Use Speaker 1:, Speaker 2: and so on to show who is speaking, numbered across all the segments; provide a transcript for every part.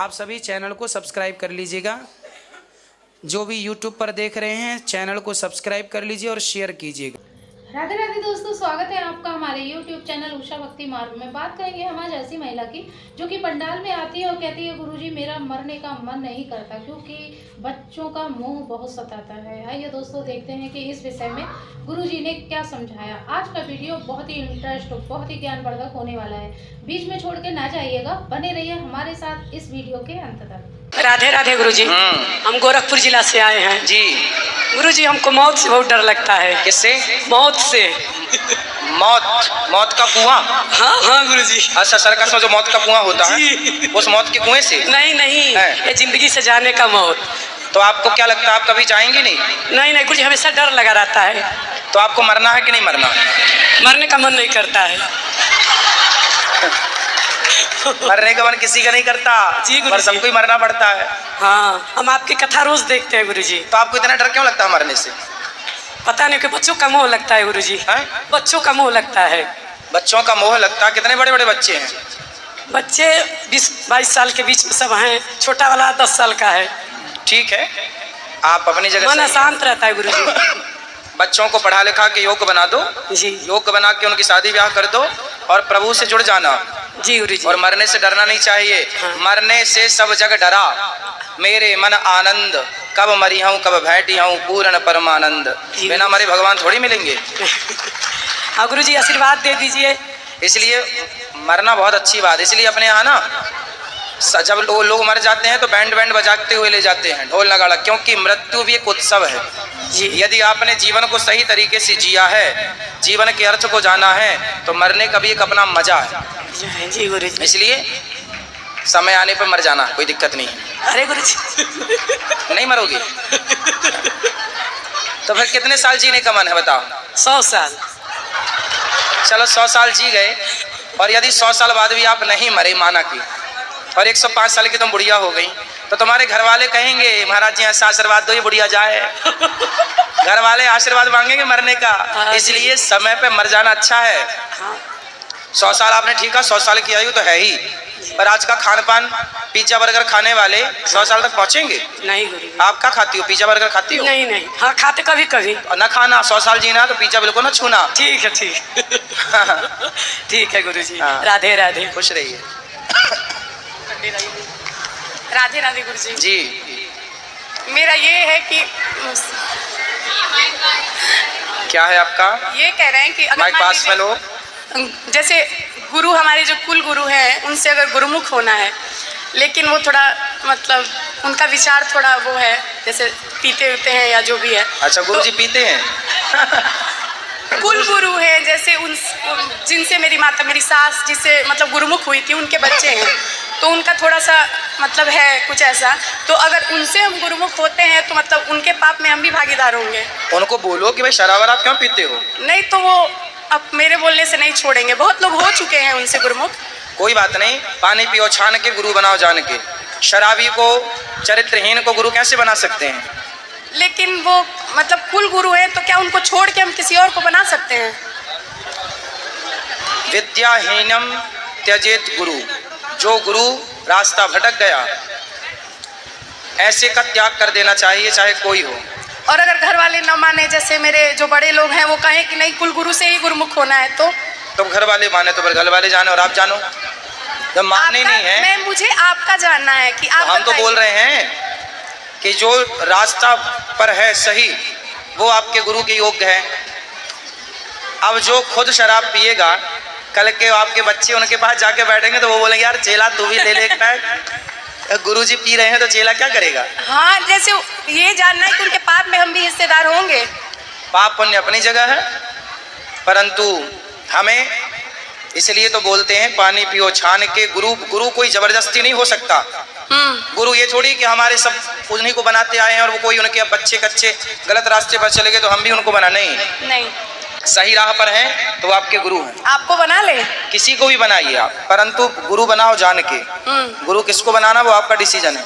Speaker 1: आप सभी चैनल को सब्सक्राइब कर लीजिएगा। जो भी यूट्यूब पर देख रहे हैं चैनल को सब्सक्राइब कर लीजिए और शेयर कीजिएगा।
Speaker 2: राधे राधे दोस्तों, स्वागत है आपका हमारे YouTube चैनल उषा भक्ति मार्ग में। बात करेंगे हम आज ऐसी महिला की जो कि पंडाल में आती है और कहती है गुरुजी मेरा मरने का मन नहीं करता क्योंकि बच्चों का मोह बहुत सताता है। आइए दोस्तों देखते हैं कि इस विषय में गुरुजी ने क्या समझाया। आज का वीडियो बहुत ही इंटरेस्ट, बहुत ही ज्ञानवर्धक होने वाला है। बीच में छोड़ के ना जाइएगा, बने रहिए हमारे साथ इस वीडियो के अंत तक।
Speaker 3: राधे राधे गुरुजी। हम गोरखपुर जिला से आए हैं
Speaker 4: जी।
Speaker 3: गुरुजी, हमको मौत से बहुत डर लगता है।
Speaker 4: किससे?
Speaker 3: मौत से।
Speaker 4: मौत का कुआं?
Speaker 3: हाँ हाँ गुरुजी।
Speaker 4: अच्छा, सर्कस में जो मौत का कुआं होता है उस मौत के कुएं से?
Speaker 3: नहीं नहीं, ये जिंदगी से जाने का मौत।
Speaker 4: तो आपको क्या लगता है आप कभी जाएंगे नहीं?
Speaker 3: नहीं नहीं गुरुजी, हमेशा डर लगा रहता है।
Speaker 4: तो आपको मरना है कि नहीं मरना?
Speaker 3: मरने का मन नहीं करता है।
Speaker 4: मरने का मन किसी का नहीं करता
Speaker 3: जी गुरुजी,
Speaker 4: पर सबको ही मरना पड़ता है।
Speaker 3: हाँ, हम आपकी कथा रोज देखते हैं गुरुजी।
Speaker 4: तो आपको इतना डर क्यों लगता है मरने से?
Speaker 3: पता नहीं कि बच्चों का मोह लगता है गुरुजी। बच्चों का मोह लगता है।
Speaker 4: बच्चों का मोह लगता है? कितने बड़े बड़े बच्चे हैं?
Speaker 3: बच्चे 20-22 साल के बीच में सब हैं। छोटा वाला 10 साल का है।
Speaker 4: ठीक है, आप अपनी जगह
Speaker 3: मन
Speaker 4: सही
Speaker 3: शांत रहता है गुरुजी।
Speaker 4: बच्चों को पढ़ा लिखा के योग्य बना दो
Speaker 3: जी।
Speaker 4: योग्य बना के उनकी शादी ब्याह कर दो और प्रभु से जुड़ जाना
Speaker 3: जी गुरुजी।
Speaker 4: और मरने से डरना नहीं चाहिए।
Speaker 3: हाँ।
Speaker 4: मरने से सब जग डरा, मेरे मन आनंद, कब मरी हूँ कब बैठी हूँ पूर्ण परमानंद। बिना मरे भगवान थोड़ी मिलेंगे।
Speaker 3: हाँ गुरुजी, आशीर्वाद दे दीजिए।
Speaker 4: इसलिए मरना बहुत अच्छी बात है। इसलिए अपने यहाँ ना जब लोग मर जाते हैं तो बैंड बजाते हुए ले जाते हैं, ढोल नगाड़ा, क्योंकि मृत्यु भी एक उत्सव है जी। यदि आपने जीवन को सही तरीके से जिया है, जीवन के अर्थ को जाना है, तो मरने का भी एक अपना मजा है
Speaker 3: जी गुरुजी।
Speaker 4: इसलिए समय आने पर मर जाना, कोई दिक्कत नहीं है।
Speaker 3: अरे गुरुजी
Speaker 4: नहीं मरोगी तो फिर कितने साल जीने का मन है बताओ?
Speaker 3: 100 साल।
Speaker 4: चलो 100 साल जी गए और यदि 100 साल बाद भी आप नहीं मरे, माना कि, और 105 साल की तुम बुढ़िया हो गई, तो तुम्हारे घर वाले कहेंगे महाराज जी ऐसा आशीर्वाद दो ये बुढ़िया जाए। घर वाले आशीर्वाद मांगेंगे मरने का। इसलिए समय पे मर जाना अच्छा है। 100 साल आपने ठीक है, 100 साल की आयु तो है ही, पर आज का खान पान पिज्जा बर्गर खाने वाले 100 साल तक पहुंचेंगे?
Speaker 3: नहीं गुरु।
Speaker 4: आप क्या खाती हो? पिज्जा बर्गर खाती हो?
Speaker 3: नहीं नहीं, हाँ खाते कभी कभी।
Speaker 4: और ना खाना, 100 साल जीना तो पिज्जा बिल्कुल ना छूना।
Speaker 3: ठीक है ठीक। ठीक है गुरुजी।
Speaker 4: हाँ।
Speaker 3: राधे राधे।
Speaker 4: खुश रहिए।
Speaker 3: राधे राधे गुरुजी।
Speaker 4: जी।
Speaker 3: मेरा ये है कि
Speaker 4: क्या है आपका?
Speaker 3: ये कह रहे हैं कि अगर
Speaker 4: माइक पास में लो।
Speaker 3: जैसे गुरु, हमारे जो कुल गुरु हैं, उनसे अगर गुरुमुख होना है, लेकिन वो थोड़ा मतलब उनका विचार थोड़ा वो है, जैसे पीते होते हैं या जो भी है।
Speaker 4: अच्छा, गुरुजी तो, पीते हैं?
Speaker 3: कुल गुरु है, जैसे उन जिनसे मेरी माता, मेरी सास जिससे मतलब गुरुमुख हुई थी, उनके बच्चे हैं, तो उनका थोड़ा सा मतलब है कुछ ऐसा। तो अगर उनसे हम गुरुमुख होते हैं तो मतलब उनके पाप में हम भी भागीदार होंगे।
Speaker 4: उनको बोलो कि भाई शराब आप क्यों पीते हो?
Speaker 3: नहीं तो वो अब मेरे बोलने से नहीं छोड़ेंगे। बहुत लोग हो चुके हैं उनसे गुरुमुख।
Speaker 4: कोई बात नहीं, पानी पियो छान के, गुरु बनाओ जान के। शराबी को, चरित्रहीन को गुरु कैसे बना सकते हैं?
Speaker 3: लेकिन वो मतलब कुल गुरु है, तो क्या उनको छोड़ के हम किसी और को बना सकते हैं?
Speaker 4: विद्याहीनम त्यजेत गुरु, जो गुरु रास्ता भटक गया ऐसे का त्याग कर देना चाहिए, चाहे कोई हो।
Speaker 3: और अगर घर वाले न माने, जैसे मेरे जो बड़े लोग हैं वो कहें कि नहीं कुल गुरु से ही गुरुमुख होना है, तो
Speaker 4: घर वाले माने तो फिर घर वाले जाने और आप जानो। जब मानने नहीं है,
Speaker 3: मुझे आपका जानना है कि आप
Speaker 4: हम तो बोल रहे हैं कि जो रास्ता पर है सही, वो आपके गुरु के योग्य है। अब जो खुद शराब पिएगा, कल के आपके बच्चे उनके पास जाके बैठेंगे तो वो बोलेंगे यार चेला तू भी ले ले एक पैक। गुरुजी पी रहे हैं तो चेला क्या करेगा?
Speaker 3: हाँ, जैसे ये जानना है कि उनके पाप में हम भी हिस्सेदार होंगे।
Speaker 4: पाप पुण्य अपनी जगह है, परंतु हमें इसलिए तो बोलते हैं पानी पियो छान के। गुरु कोई जबरदस्ती नहीं हो सकता। गुरु ये थोड़ी कि हमारे सब उन्हीं को बनाते आए हैं और वो कोई उनके बच्चे कच्चे गलत रास्ते पर चले गए तो हम भी उनको बना। नहीं, सही राह पर हैं तो आपके गुरु हैं।
Speaker 3: आपको बना ले,
Speaker 4: किसी को भी बनाइए आप, परंतु गुरु बनाओ जान के। गुरु किसको बनाना वो आपका डिसीजन है।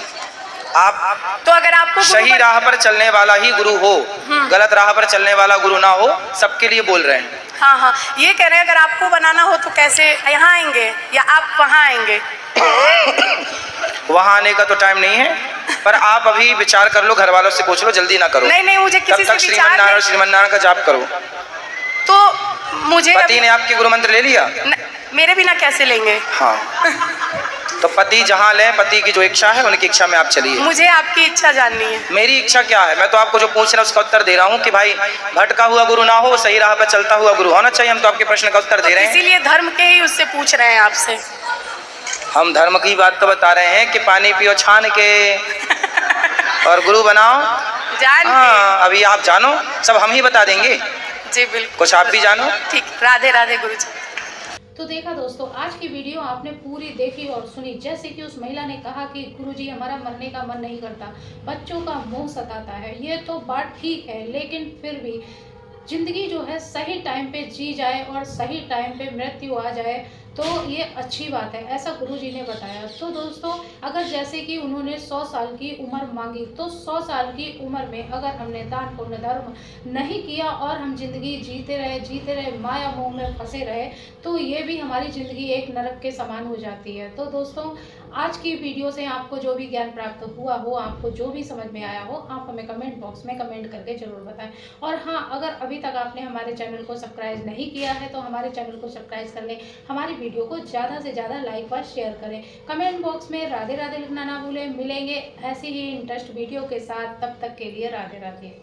Speaker 4: आप
Speaker 3: तो अगर आपको
Speaker 4: सही राह पर चलने वाला ही गुरु हो, गलत राह पर चलने वाला गुरु ना हो, सबके लिए बोल रहे हैं।
Speaker 3: हाँ हाँ, ये कह रहे हैं अगर आपको बनाना हो तो कैसे यहाँ आएंगे या आप वहाँ आएंगे?
Speaker 4: वहाँ आने का तो टाइम नहीं है, पर आप अभी विचार कर लो, घर वालों से पूछ लो, जल्दी ना करो।
Speaker 3: नहीं नहीं, मुझे किसी
Speaker 4: तब तक
Speaker 3: से विचार
Speaker 4: श्रीमन्नारायण श्रीमन्नारायण का जाप करो।
Speaker 3: तो मुझे
Speaker 4: पति ने आपके गुरु मंत्र ले लिया?
Speaker 3: मेरे बिना कैसे लेंगे?
Speaker 4: हाँ, तो पति जहाँ ले, पति की जो इच्छा है उनकी इच्छा में आप चलिए।
Speaker 3: मुझे आपकी इच्छा जाननी है।
Speaker 4: मेरी इच्छा क्या है? मैं तो आपको जो पूछ रहा हूँ उसका उत्तर दे रहा हूँ कि भाई भटका हुआ गुरु ना हो, सही राह पर चलता हुआ गुरु होना चाहिए। हम तो आपके प्रश्न का उत्तर दे रहे हैं,
Speaker 3: इसीलिए धर्म के ही उससे पूछ रहे हैं आपसे।
Speaker 4: हम धर्म की बात तो बता रहे हैं कि पानी पियो छान के और गुरु बनाओ
Speaker 3: जान के।
Speaker 4: हाँ, अभी आप जानो, सब हम ही बता देंगे।
Speaker 3: जी बिल्कुल,
Speaker 4: कुछ आप भी जानो।
Speaker 3: ठीक, राधे राधे गुरु जी।
Speaker 2: तो देखा दोस्तों, आज की वीडियो आपने पूरी देखी और सुनी। जैसे कि उस महिला ने कहा कि गुरुजी हमारा मरने का मन नहीं करता, बच्चों का मोह सताता है। ये तो बात ठीक है, लेकिन फिर भी जिंदगी जो है सही टाइम पे जी जाए और सही टाइम पे मृत्यु आ जाए तो ये अच्छी बात है, ऐसा गुरुजी ने बताया। तो दोस्तों, अगर जैसे कि उन्होंने 100 साल की उम्र मांगी, तो 100 साल की उम्र में अगर हमने दान पुण्य धर्म नहीं किया और हम जिंदगी जीते रहे माया मोह में फंसे रहे, तो ये भी हमारी ज़िंदगी एक नरक के समान हो जाती है। तो दोस्तों, आज की वीडियो से आपको जो भी ज्ञान प्राप्त हुआ हो, आपको जो भी समझ में आया हो, आप हमें कमेंट बॉक्स में कमेंट करके ज़रूर बताएं। और हाँ, अगर अभी तक आपने हमारे चैनल को सब्सक्राइब नहीं किया है तो हमारे चैनल को सब्सक्राइब कर लें, हमारी वीडियो को ज़्यादा से ज़्यादा लाइक व शेयर करें। कमेंट बॉक्स में राधे राधे लिखना ना भूलें। मिलेंगे ऐसी ही इंटरेस्ट वीडियो के साथ, तब तक के लिए राधे राधे।